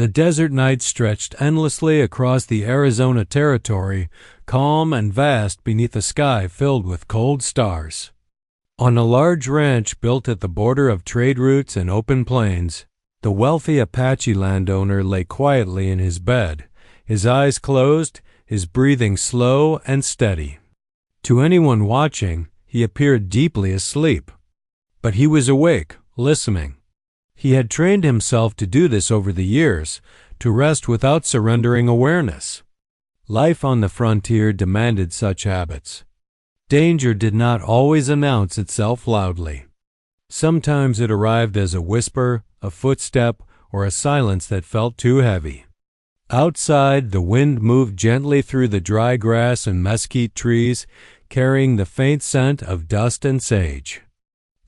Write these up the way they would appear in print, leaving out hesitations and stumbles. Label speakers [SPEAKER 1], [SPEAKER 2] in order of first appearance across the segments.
[SPEAKER 1] The desert night stretched endlessly across the Arizona territory, calm and vast beneath a sky filled with cold stars. On a large ranch built at the border of trade routes and open plains, the wealthy Apache landowner lay quietly in his bed, his eyes closed, his breathing slow and steady. To anyone watching, he appeared deeply asleep. But he was awake, listening. He had trained himself to do this over the years, to rest without surrendering awareness. Life on the frontier demanded such habits. Danger did not always announce itself loudly. Sometimes it arrived as a whisper, a footstep, or a silence that felt too heavy. Outside, the wind moved gently through the dry grass and mesquite trees, carrying the faint scent of dust and sage.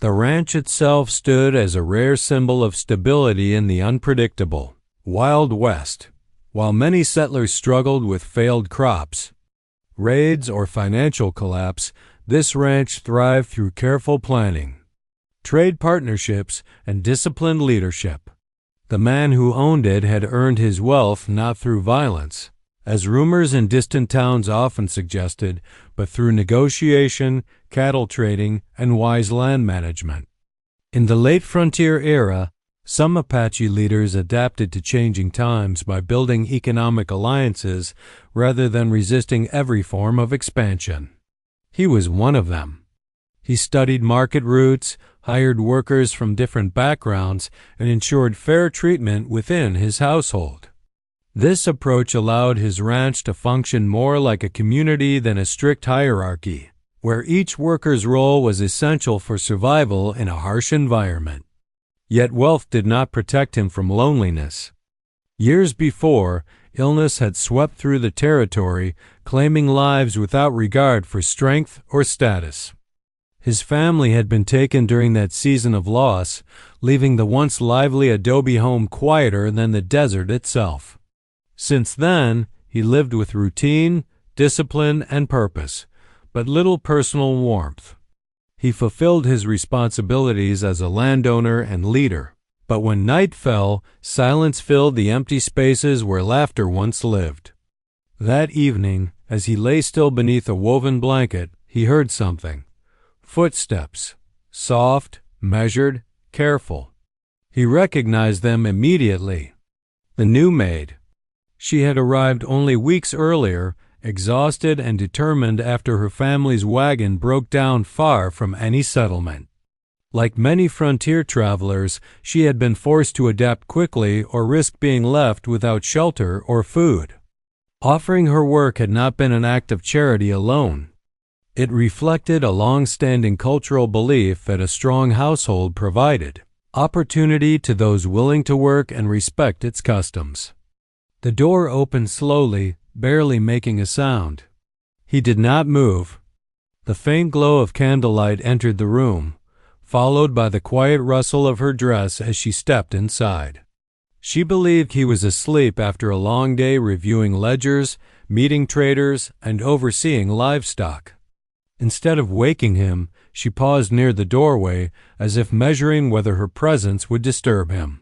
[SPEAKER 1] The ranch itself stood as a rare symbol of stability in the unpredictable, Wild West. While many settlers struggled with failed crops, raids, or financial collapse, this ranch thrived through careful planning, trade partnerships, and disciplined leadership. The man who owned it had earned his wealth not through violence, as rumors in distant towns often suggested, but through negotiation, cattle trading, and wise land management. In the late frontier era, some Apache leaders adapted to changing times by building economic alliances rather than resisting every form of expansion. He was one of them. He studied market routes, hired workers from different backgrounds, and ensured fair treatment within his household. This approach allowed his ranch to function more like a community than a strict hierarchy, where each worker's role was essential for survival in a harsh environment. Yet wealth did not protect him from loneliness. Years before, illness had swept through the territory, claiming lives without regard for strength or status. His family had been taken during that season of loss, leaving the once lively adobe home quieter than the desert itself. Since then, he lived with routine, discipline, and purpose, but little personal warmth. He fulfilled his responsibilities as a landowner and leader, but when night fell, silence filled the empty spaces where laughter once lived. That evening, as he lay still beneath a woven blanket, he heard something. Footsteps, soft, measured, careful. He recognized them immediately. The new maid. She had arrived only weeks earlier, exhausted and determined after her family's wagon broke down far from any settlement. Like many frontier travelers, she had been forced to adapt quickly or risk being left without shelter or food. Offering her work had not been an act of charity alone. It reflected a long-standing cultural belief that a strong household provided opportunity to those willing to work and respect its customs. The door opened slowly, barely making a sound. He did not move. The faint glow of candlelight entered the room, followed by the quiet rustle of her dress as she stepped inside. She believed he was asleep after a long day reviewing ledgers, meeting traders, and overseeing livestock. Instead of waking him, she paused near the doorway, as if measuring whether her presence would disturb him.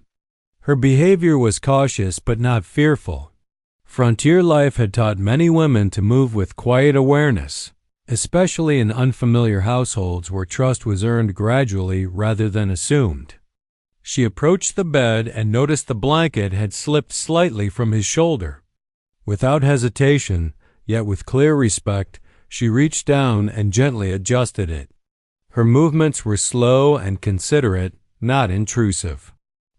[SPEAKER 1] Her behavior was cautious but not fearful. Frontier life had taught many women to move with quiet awareness, especially in unfamiliar households where trust was earned gradually rather than assumed. She approached the bed and noticed the blanket had slipped slightly from his shoulder. Without hesitation, yet with clear respect, she reached down and gently adjusted it. Her movements were slow and considerate, not intrusive.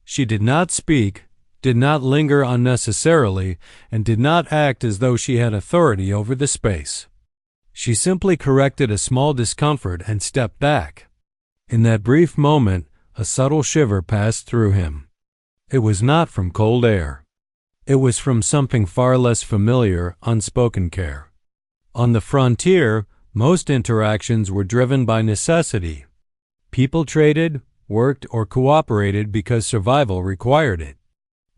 [SPEAKER 1] She did not speak, did not linger unnecessarily, and did not act as though she had authority over the space. She simply corrected a small discomfort and stepped back. In that brief moment, a subtle shiver passed through him. It was not from cold air. It was from something far less familiar, unspoken care. On the frontier, most interactions were driven by necessity. People traded, worked, or cooperated because survival required it.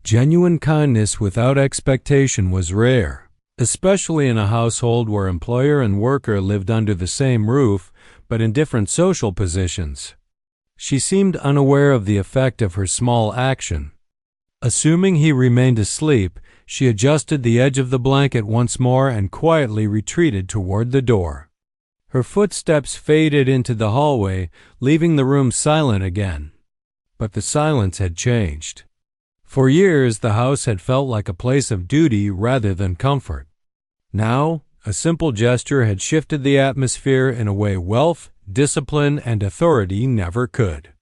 [SPEAKER 1] Genuine kindness without expectation was rare, especially in a household where employer and worker lived under the same roof but in different social positions. She seemed unaware of the effect of her small action. Assuming he remained asleep, she adjusted the edge of the blanket once more and quietly retreated toward the door. Her footsteps faded into the hallway, leaving the room silent again. But the silence had changed. For years, the house had felt like a place of duty rather than comfort. Now, a simple gesture had shifted the atmosphere in a way wealth, discipline, and authority never could.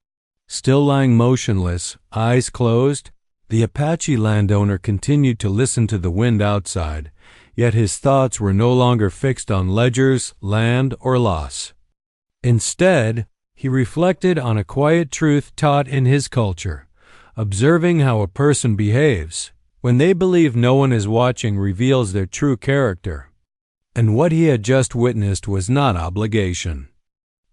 [SPEAKER 1] Still lying motionless, eyes closed, the Apache landowner continued to listen to the wind outside, yet his thoughts were no longer fixed on ledgers, land, or loss. Instead, he reflected on a quiet truth taught in his culture. Observing how a person behaves when they believe no one is watching reveals their true character. And what he had just witnessed was not obligation.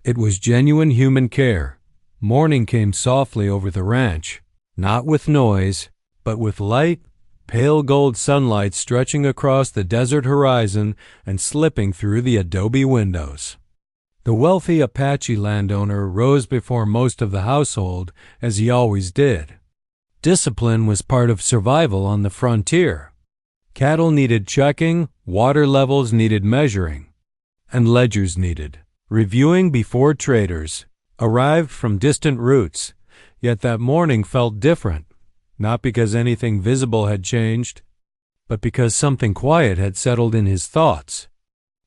[SPEAKER 1] It was genuine human care. Morning came softly over the ranch, not with noise, but with light, pale gold sunlight stretching across the desert horizon and slipping through the adobe windows. The wealthy Apache landowner rose before most of the household, as he always did. Discipline was part of survival on the frontier. Cattle needed checking, water levels needed measuring, and ledgers needed reviewing before traders arrived from distant routes. Yet that morning felt different, not because anything visible had changed, but because something quiet had settled in his thoughts.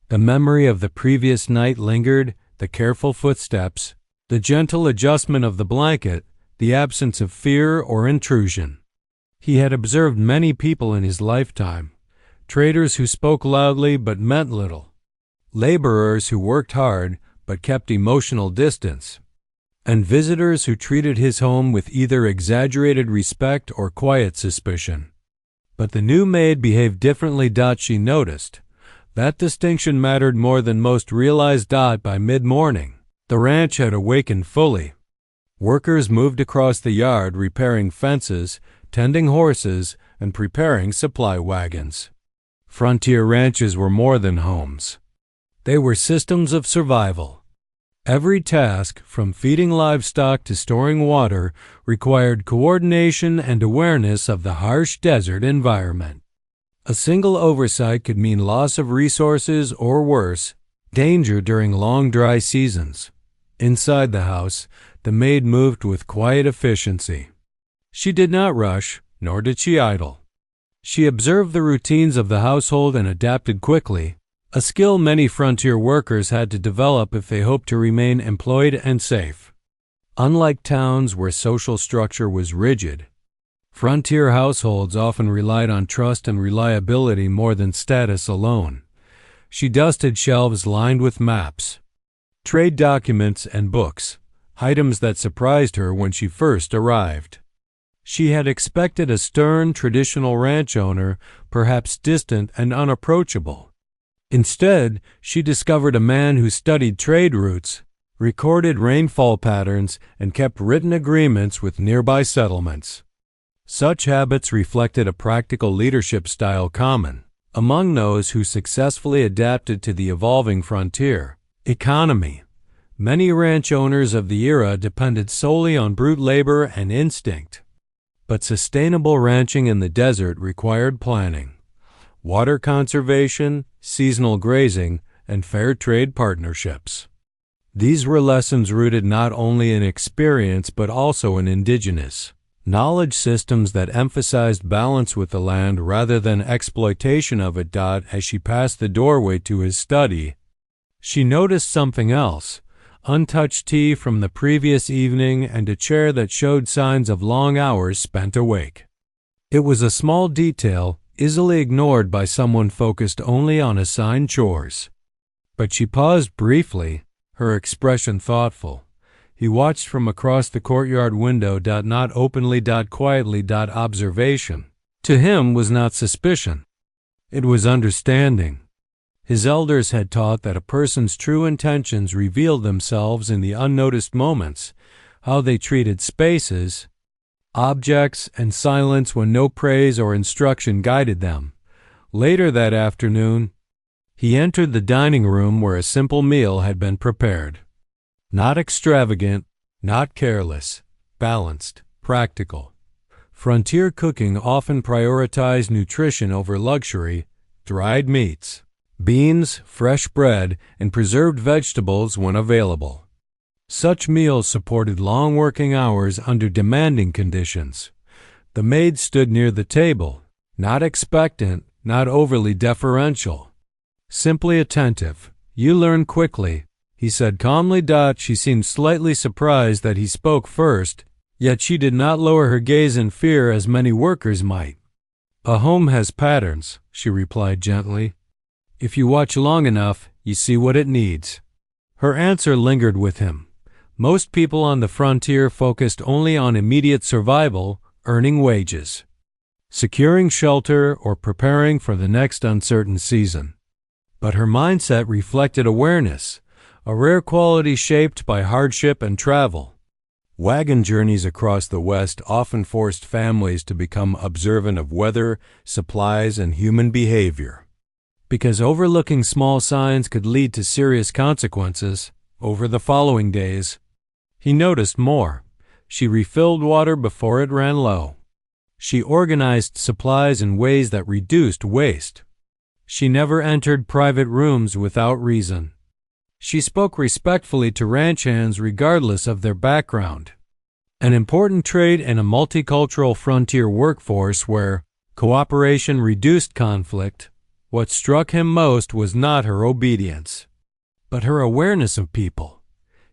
[SPEAKER 1] The memory of the previous night lingered, the careful footsteps, the gentle adjustment of the blanket, the absence of fear or intrusion. He had observed many people in his lifetime, traders who spoke loudly but meant little, laborers who worked hard but kept emotional distance, and visitors who treated his home with either exaggerated respect or quiet suspicion. But the new maid behaved differently. She noticed. That distinction mattered more than most realized. By mid-morning, the ranch had awakened fully. Workers moved across the yard, repairing fences, tending horses, and preparing supply wagons. Frontier ranches were more than homes. They were systems of survival. Every task, from feeding livestock to storing water, required coordination and awareness of the harsh desert environment. A single oversight could mean loss of resources or worse, danger during long dry seasons. Inside the house, the maid moved with quiet efficiency. She did not rush, nor did she idle. She observed the routines of the household and adapted quickly, a skill many frontier workers had to develop if they hoped to remain employed and safe. Unlike towns where social structure was rigid, frontier households often relied on trust and reliability more than status alone. She dusted shelves lined with maps, trade documents, and books, items that surprised her when she first arrived. She had expected a stern, traditional ranch owner, perhaps distant and unapproachable. Instead, she discovered a man who studied trade routes, recorded rainfall patterns, and kept written agreements with nearby settlements. Such habits reflected a practical leadership style common among those who successfully adapted to the evolving frontier economy. Many ranch owners of the era depended solely on brute labor and instinct. But sustainable ranching in the desert required planning, water conservation, seasonal grazing, and fair trade partnerships. These were lessons rooted not only in experience but also in indigenous knowledge systems that emphasized balance with the land rather than exploitation of it. As she passed the doorway to his study, she noticed something else: untouched tea from the previous evening and a chair that showed signs of long hours spent awake. It was a small detail, easily ignored by someone focused only on assigned chores. But she paused briefly, her expression thoughtful. He watched from across the courtyard window. Not openly, quietly. Observation, to him, was not suspicion. It was understanding. His elders had taught that a person's true intentions revealed themselves in the unnoticed moments, how they treated spaces, objects, and silence when no praise or instruction guided them. Later that afternoon, he entered the dining room where a simple meal had been prepared. Not extravagant, not careless, balanced, practical. Frontier cooking often prioritized nutrition over luxury, dried meats, beans, fresh bread, and preserved vegetables when available. Such meals supported long working hours under demanding conditions. The maid stood near the table, not expectant, not overly deferential, simply attentive. "You learn quickly," he said calmly. She seemed slightly surprised that he spoke first, yet she did not lower her gaze in fear as many workers might. "A home has patterns," she replied gently. "If you watch long enough, you see what it needs." Her answer lingered with him. Most people on the frontier focused only on immediate survival, earning wages, securing shelter, or preparing for the next uncertain season. But her mindset reflected awareness, a rare quality shaped by hardship and travel. Wagon journeys across the West often forced families to become observant of weather, supplies, and human behavior. Because overlooking small signs could lead to serious consequences, over the following days, he noticed more. She refilled water before it ran low. She organized supplies in ways that reduced waste. She never entered private rooms without reason. She spoke respectfully to ranch hands regardless of their background. An important trait in a multicultural frontier workforce where cooperation reduced conflict, what struck him most was not her obedience, but her awareness of people.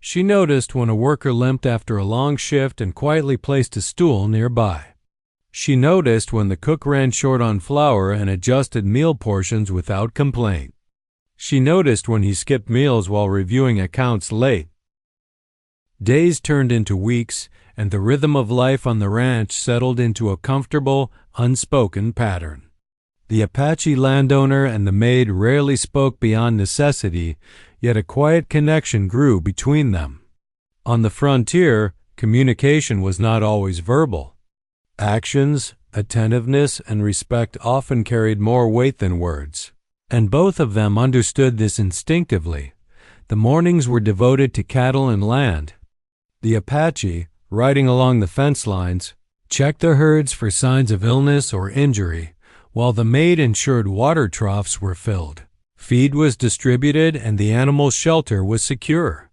[SPEAKER 1] She noticed when a worker limped after a long shift and quietly placed a stool nearby. She noticed when the cook ran short on flour and adjusted meal portions without complaint. She noticed when he skipped meals while reviewing accounts late. Days turned into weeks, and the rhythm of life on the ranch settled into a comfortable, unspoken pattern. The Apache landowner and the maid rarely spoke beyond necessity, yet a quiet connection grew between them. On the frontier, communication was not always verbal. Actions, attentiveness, and respect often carried more weight than words, and both of them understood this instinctively. The mornings were devoted to cattle and land. The Apache, riding along the fence lines, checked the herds for signs of illness or injury, while the maid ensured water troughs were filled, feed was distributed, and the animals' shelter was secure.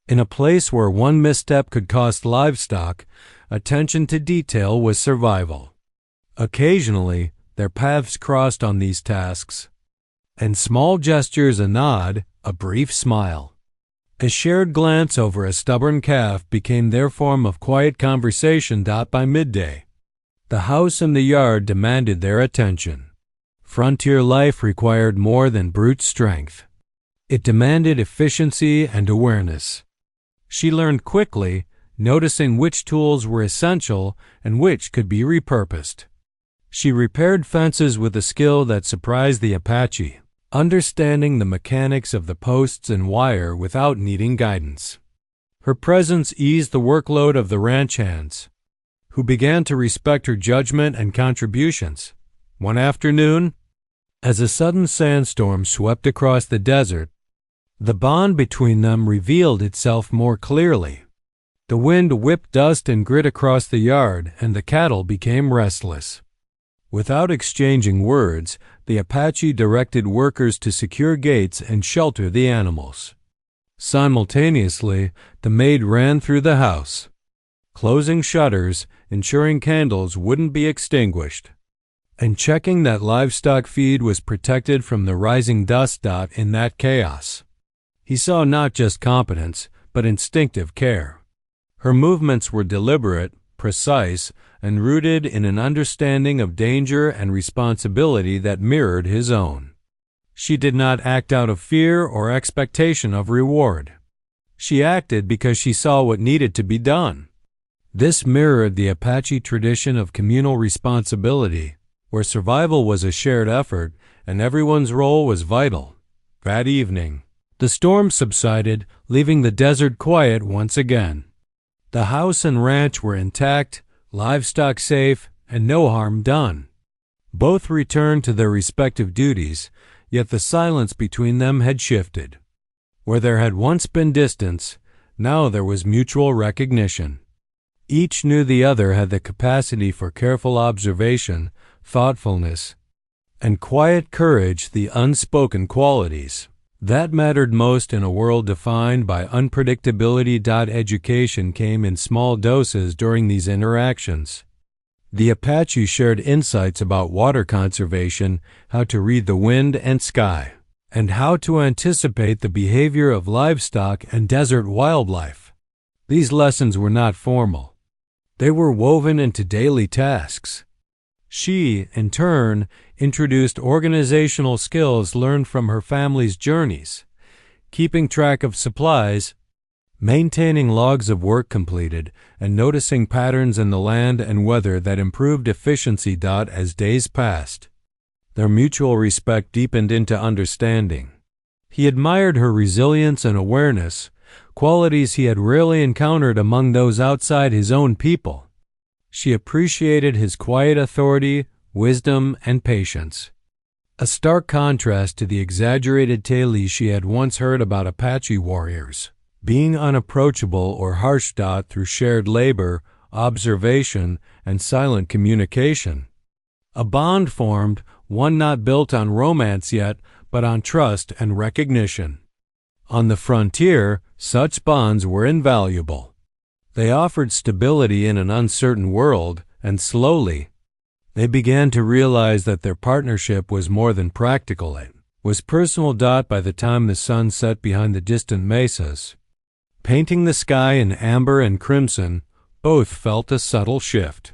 [SPEAKER 1] In a place where one misstep could cost livestock, attention to detail was survival. Occasionally, their paths crossed on these tasks, and small gestures, a nod, a brief smile, a shared glance over a stubborn calf became their form of quiet conversation. By midday, the house and the yard demanded their attention. Frontier life required more than brute strength. It demanded efficiency and awareness. She learned quickly, noticing which tools were essential and which could be repurposed. She repaired fences with a skill that surprised the Apache, understanding the mechanics of the posts and wire without needing guidance. Her presence eased the workload of the ranch hands, who began to respect her judgment and contributions. One afternoon, as a sudden sandstorm swept across the desert, the bond between them revealed itself more clearly. The wind whipped dust and grit across the yard, and the cattle became restless. Without exchanging words, the Apache directed workers to secure gates and shelter the animals. Simultaneously, the maid ran through the house, closing shutters, ensuring candles wouldn't be extinguished, and checking that livestock feed was protected from the rising dust. In that chaos, he saw not just competence, but instinctive care. Her movements were deliberate, precise, and rooted in an understanding of danger and responsibility that mirrored his own. She did not act out of fear or expectation of reward. She acted because she saw what needed to be done. This mirrored the Apache tradition of communal responsibility, where survival was a shared effort and everyone's role was vital. That evening, the storm subsided, leaving the desert quiet once again. The house and ranch were intact, livestock safe, and no harm done. Both returned to their respective duties, yet the silence between them had shifted. Where there had once been distance, now there was mutual recognition. Each knew the other had the capacity for careful observation, thoughtfulness, and quiet courage, the unspoken qualities that mattered most in a world defined by unpredictability. Education came in small doses during these interactions. The Apache shared insights about water conservation, how to read the wind and sky, and how to anticipate the behavior of livestock and desert wildlife. These lessons were not formal. They were woven into daily tasks. She, in turn, introduced organizational skills learned from her family's journeys, keeping track of supplies, maintaining logs of work completed, and noticing patterns in the land and weather that improved efficiency. As days passed, their mutual respect deepened into understanding. He admired her resilience and awareness, qualities he had rarely encountered among those outside his own people. She appreciated his quiet authority, wisdom, and patience, a stark contrast to the exaggerated tales she had once heard about Apache warriors being unapproachable or harsh. Through shared labor, observation, and silent communication, a bond formed, one not built on romance yet, but on trust and recognition. On the frontier, such bonds were invaluable. They offered stability in an uncertain world, and slowly, they began to realize that their partnership was more than practical. It was personal. By the time the sun set behind the distant mesas, painting the sky in amber and crimson, both felt a subtle shift.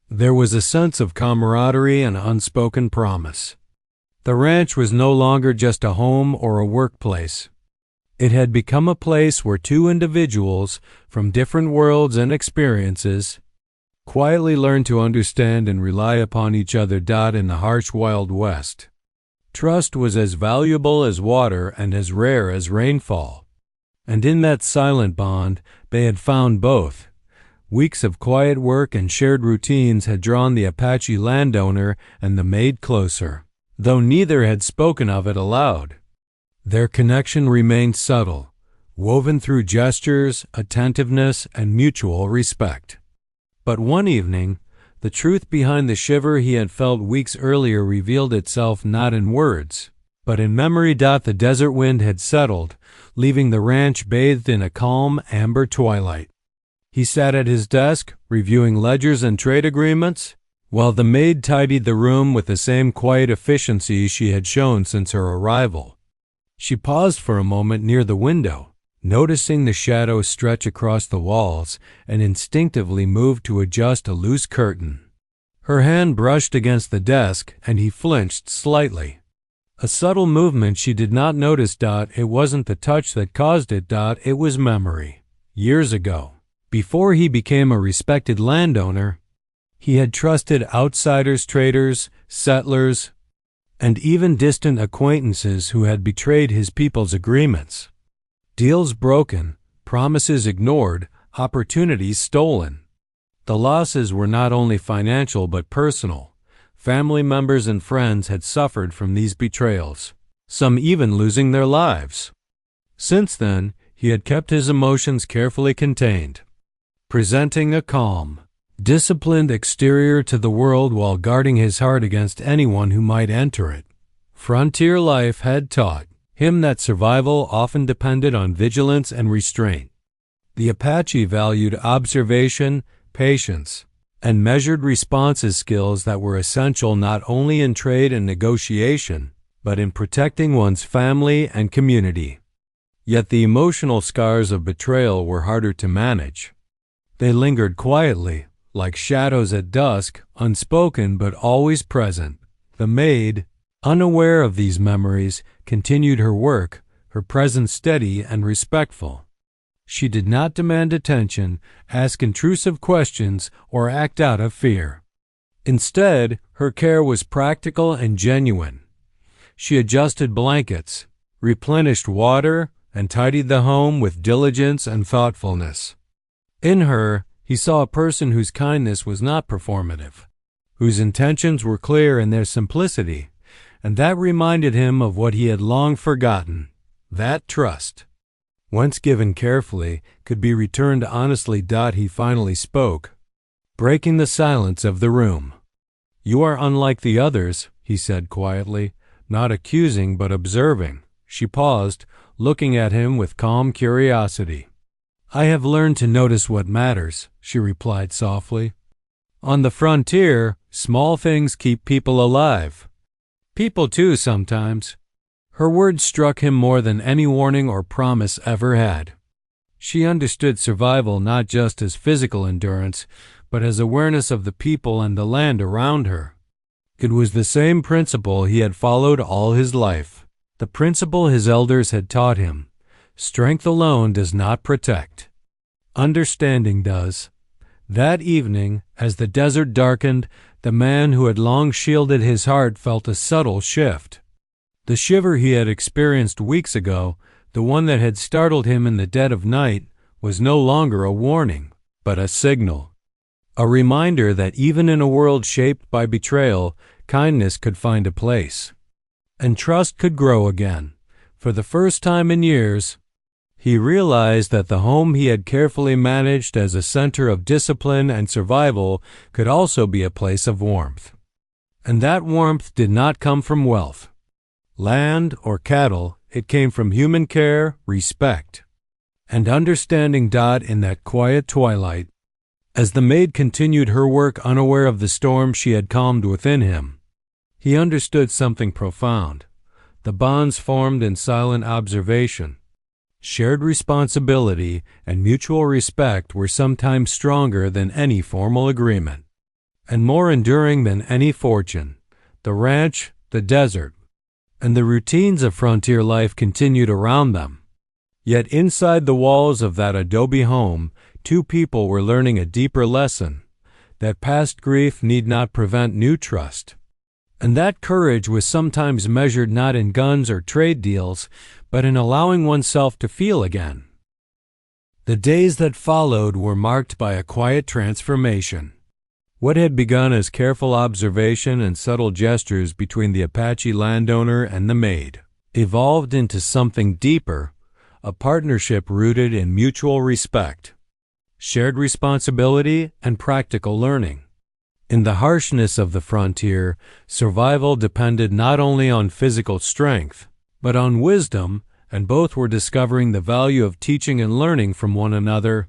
[SPEAKER 1] There was a sense of camaraderie and unspoken promise. The ranch was no longer just a home or a workplace. It had become a place where two individuals from different worlds and experiences quietly learned to understand and rely upon each other. In the harsh Wild West, trust was as valuable as water and as rare as rainfall. And in that silent bond, they had found both. Weeks of quiet work and shared routines had drawn the Apache landowner and the Maid closer, though neither had spoken of it aloud. Their connection remained subtle, woven through gestures, attentiveness, and mutual respect. But one evening, the truth behind the shiver he had felt weeks earlier revealed itself not in words, but in memory. The desert wind had settled, leaving the ranch bathed in a calm, amber twilight. He sat at his desk, reviewing ledgers and trade agreements, while the maid tidied the room with the same quiet efficiency she had shown since her arrival. She paused for a moment near the window, noticing the shadows stretch across the walls, and instinctively moved to adjust a loose curtain. Her hand brushed against the desk, and he flinched slightly. A subtle movement she did not notice. It wasn't the touch that caused it. It was memory. Years ago, before he became a respected landowner, he had trusted outsiders, traders, settlers, and even distant acquaintances who had betrayed his people's agreements. Deals broken, promises ignored, opportunities stolen. The losses were not only financial but personal. Family members and friends had suffered from these betrayals, some even losing their lives. Since then, he had kept his emotions carefully contained, presenting a calm, disciplined exterior to the world while guarding his heart against anyone who might enter it. Frontier life had taught him that survival often depended on vigilance and restraint. The Apache valued observation, patience, and measured responses, skills that were essential not only in trade and negotiation, but in protecting one's family and community. Yet the emotional scars of betrayal were harder to manage. They lingered quietly, like shadows at dusk, unspoken but always present. The maid, unaware of these memories, continued her work, her presence steady and respectful. She did not demand attention, ask intrusive questions, or act out of fear. Instead, her care was practical and genuine. She adjusted blankets, replenished water, and tidied the home with diligence and thoughtfulness. In her, he saw a person whose kindness was not performative, whose intentions were clear in their simplicity, and that reminded him of what he had long forgotten, that trust. once given carefully, could be returned honestly. He finally spoke, breaking the silence of the room. "You are unlike the others," he said quietly, not accusing but observing. She paused, looking at him with calm curiosity. "I have learned to notice what matters," she replied softly. "On the frontier, small things keep people alive. People too sometimes." Her words struck him more than any warning or promise ever had. She understood survival not just as physical endurance, but as awareness of the people and the land around her. It was the same principle he had followed all his life, the principle his elders had taught him. Strength alone does not protect. Understanding does. That evening, as the desert darkened, the man who had long shielded his heart felt a subtle shift. The shiver he had experienced weeks ago, the one that had startled him in the dead of night, was no longer a warning, but a signal. A reminder that even in a world shaped by betrayal, kindness could find a place. And trust could grow again. For the first time in years, he realized that the home he had carefully managed as a center of discipline and survival could also be a place of warmth. And that warmth did not come from wealth, land, or cattle. It came from human care, respect, and understanding. In that quiet twilight, as the maid continued her work unaware of the storm she had calmed within him, he understood something profound. The bonds formed in silent observation, shared responsibility, and mutual respect were sometimes stronger than any formal agreement, and more enduring than any fortune. The ranch, the desert, and the routines of frontier life continued around them. Yet inside the walls of that adobe home, two people were learning a deeper lesson, that past grief need not prevent new trust, and that courage was sometimes measured not in guns or trade deals, but in allowing oneself to feel again. The days that followed were marked by a quiet transformation. What had begun as careful observation and subtle gestures between the Apache landowner and the maid evolved into something deeper, a partnership rooted in mutual respect, shared responsibility, and practical learning. In the harshness of the frontier, survival depended not only on physical strength, but on wisdom, and both were discovering the value of teaching and learning from one another.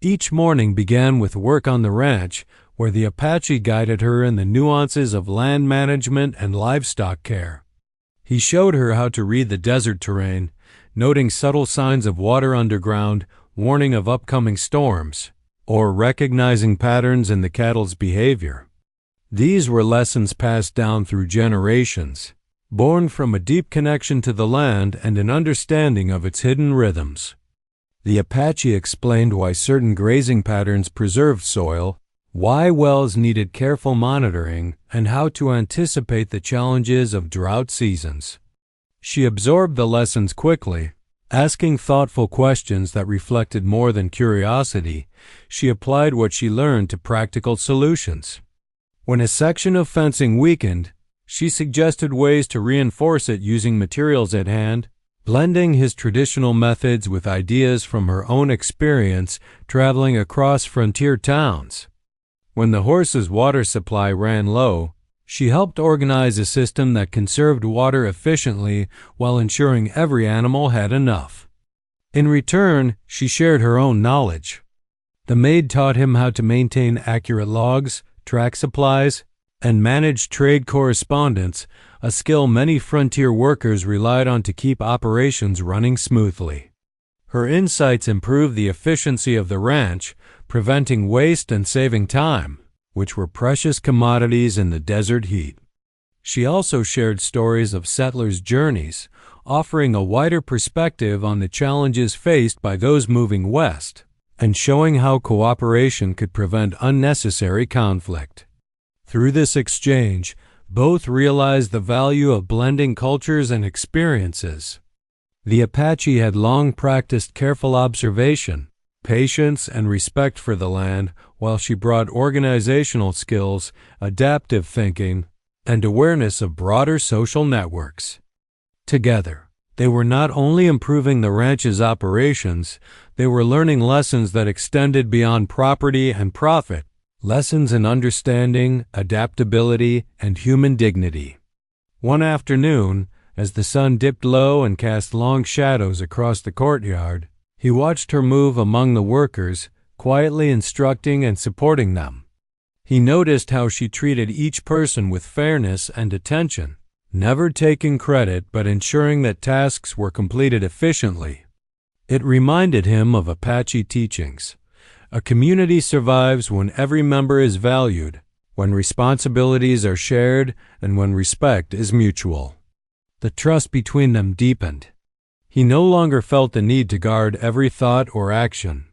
[SPEAKER 1] Each morning began with work on the ranch, where the Apache guided her in the nuances of land management and livestock care. He showed her how to read the desert terrain, noting subtle signs of water underground, warning of upcoming storms, or recognizing patterns in the cattle's behavior. These were lessons passed down through generations, born from a deep connection to the land and an understanding of its hidden rhythms. The Apache explained why certain grazing patterns preserved soil, why wells needed careful monitoring, and how to anticipate the challenges of drought seasons. She absorbed the lessons quickly, asking thoughtful questions that reflected more than curiosity. She applied what she learned to practical solutions. When a section of fencing weakened, she suggested ways to reinforce it using materials at hand, blending his traditional methods with ideas from her own experience traveling across frontier towns. When the horse's water supply ran low, she helped organize a system that conserved water efficiently while ensuring every animal had enough. In return, she shared her own knowledge. The maid taught him how to maintain accurate logs, track supplies, and manage trade correspondence, a skill many frontier workers relied on to keep operations running smoothly. Her insights improved the efficiency of the ranch, preventing waste and saving time, which were precious commodities in the desert heat. She also shared stories of settlers' journeys, offering a wider perspective on the challenges faced by those moving west, and showing how cooperation could prevent unnecessary conflict. Through this exchange, both realized the value of blending cultures and experiences. The Apache had long practiced careful observation, patience, and respect for the land, while she brought organizational skills, adaptive thinking, and awareness of broader social networks. Together, They were not only improving the ranch's operations, they were learning lessons that extended beyond property and profit, lessons in understanding, adaptability, and human dignity. One afternoon, as the sun dipped low and cast long shadows across the courtyard, he watched her move among the workers, quietly instructing and supporting them. He noticed how she treated each person with fairness and attention, never taking credit but ensuring that tasks were completed efficiently. It reminded him of Apache teachings. A community survives when every member is valued, when responsibilities are shared, and when respect is mutual. The trust between them deepened. He no longer felt the need to guard every thought or action.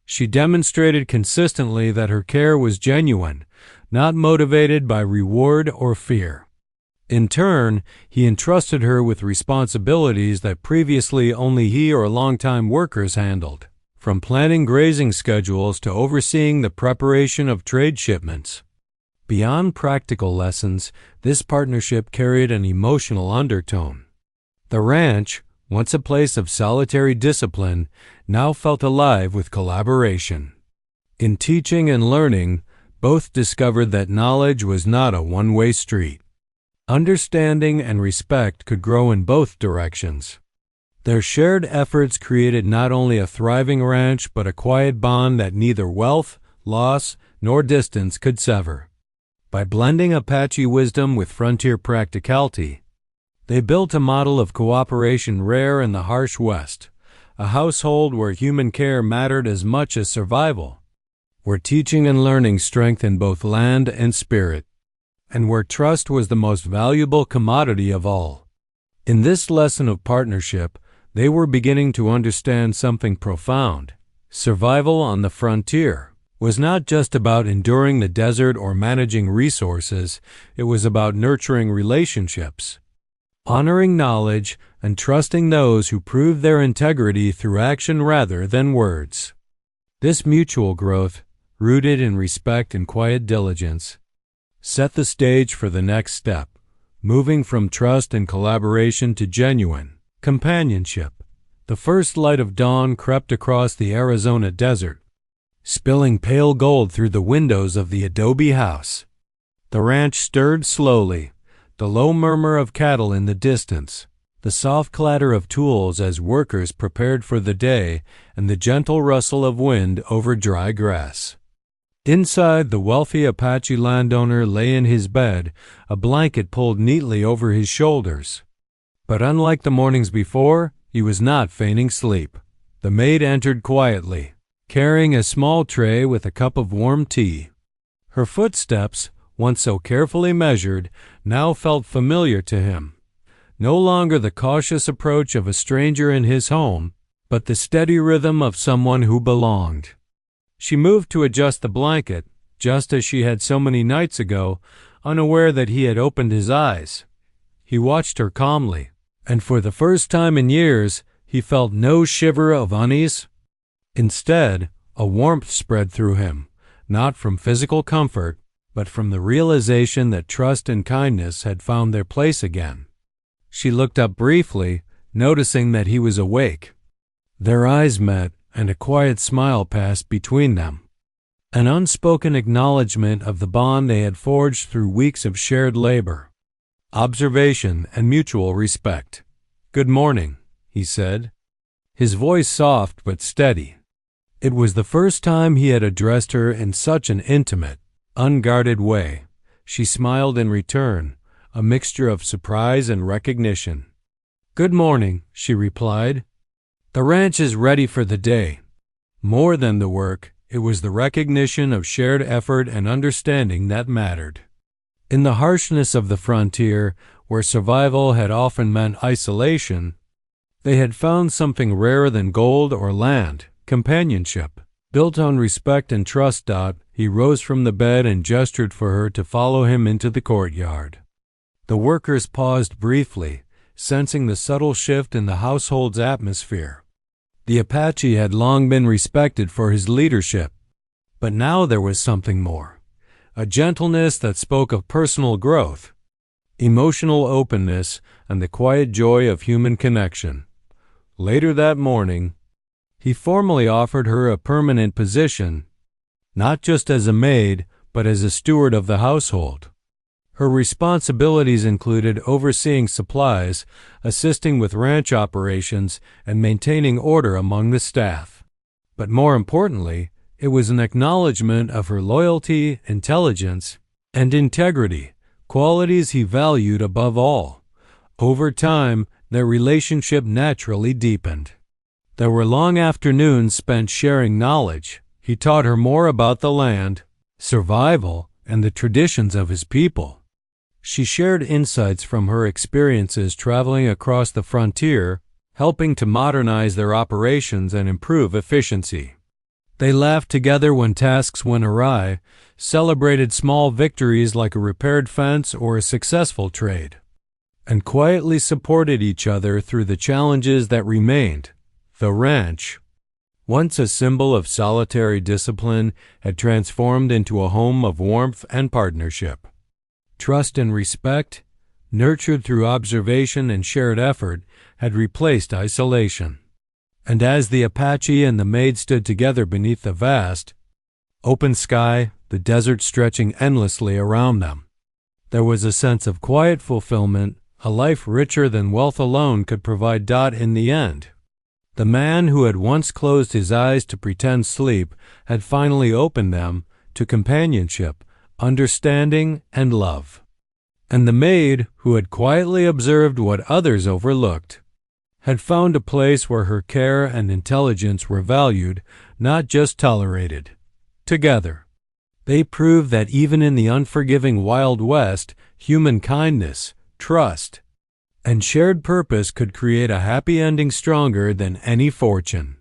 [SPEAKER 1] She demonstrated consistently that her care was genuine, not motivated by reward or fear. In turn, he entrusted her with responsibilities that previously only he or longtime workers handled, from planning grazing schedules to overseeing the preparation of trade shipments. Beyond practical lessons, this partnership carried an emotional undertone. The ranch, once a place of solitary discipline, now felt alive with collaboration. In teaching and learning, both discovered that knowledge was not a one-way street. Understanding and respect could grow in both directions. Their shared efforts created not only a thriving ranch but a quiet bond that neither wealth, loss, nor distance could sever. By blending Apache wisdom with frontier practicality, they built a model of cooperation rare in the harsh West, a household where human care mattered as much as survival, where teaching and learning strengthened both land and spirit, and where trust was the most valuable commodity of all. In this lesson of partnership, they were beginning to understand something profound. Survival on the frontier was not just about enduring the desert or managing resources, it was about nurturing relationships, honoring knowledge, and trusting those who proved their integrity through action rather than words. This mutual growth, rooted in respect and quiet diligence, set the stage for the next step, moving from trust and collaboration to genuine companionship. The first light of dawn crept across the Arizona desert, spilling pale gold through the windows of the adobe house. The ranch stirred slowly, the low murmur of cattle in the distance, the soft clatter of tools as workers prepared for the day, and the gentle rustle of wind over dry grass. Inside, the wealthy Apache landowner lay in his bed, a blanket pulled neatly over his shoulders. But unlike the mornings before, he was not feigning sleep. The maid entered quietly, carrying a small tray with a cup of warm tea. Her footsteps, once so carefully measured, now felt familiar to him. No longer the cautious approach of a stranger in his home, but the steady rhythm of someone who belonged. She moved to adjust the blanket, just as she had so many nights ago, unaware that he had opened his eyes. He watched her calmly, and for the first time in years, he felt no shiver of unease. Instead, a warmth spread through him, not from physical comfort, but from the realization that trust and kindness had found their place again. She looked up briefly, noticing that he was awake. Their eyes met, and a quiet smile passed between them, an unspoken acknowledgment of the bond they had forged through weeks of shared labor, observation, and mutual respect. "Good morning," he said, his voice soft but steady. It was the first time he had addressed her in such an intimate, unguarded way. She smiled in return, a mixture of surprise and recognition. "Good morning," she replied. "The ranch is ready for the day." More than the work, it was the recognition of shared effort and understanding that mattered. In the harshness of the frontier, where survival had often meant isolation, they had found something rarer than gold or land: companionship. Built on respect and trust. He rose from the bed and gestured for her to follow him into the courtyard. The workers paused briefly, sensing the subtle shift in the household's atmosphere. The Apache had long been respected for his leadership, but now there was something more, a gentleness that spoke of personal growth. emotional openness, and the quiet joy of human connection. Later that morning, he formally offered her a permanent position, not just as a maid, but as a steward of the household. Her responsibilities included overseeing supplies, assisting with ranch operations, and maintaining order among the staff. But more importantly, it was an acknowledgement of her loyalty, intelligence, and integrity, qualities he valued above all. Over time, their relationship naturally deepened. There were long afternoons spent sharing knowledge. He taught her more about the land, survival, and the traditions of his people. She shared insights from her experiences traveling across the frontier, helping to modernize their operations and improve efficiency. They laughed together when tasks went awry, celebrated small victories like a repaired fence or a successful trade, and quietly supported each other through the challenges that remained. The ranch, once a symbol of solitary discipline, had transformed into a home of warmth and partnership. Trust and respect, nurtured through observation and shared effort, had replaced isolation. And as the Apache and the Maid stood together beneath the vast, open sky, the desert stretching endlessly around them, there was a sense of quiet fulfillment, a life richer than wealth alone could provide. In the end, the man who had once closed his eyes to pretend sleep had finally opened them to companionship, understanding, and love. And the maid, who had quietly observed what others overlooked, had found a place where her care and intelligence were valued, not just tolerated. Together, they proved that even in the unforgiving Wild West, human kindness, trust, and shared purpose could create a happy ending stronger than any fortune,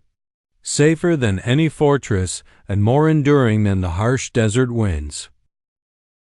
[SPEAKER 1] safer than any fortress, and more enduring than the harsh desert winds.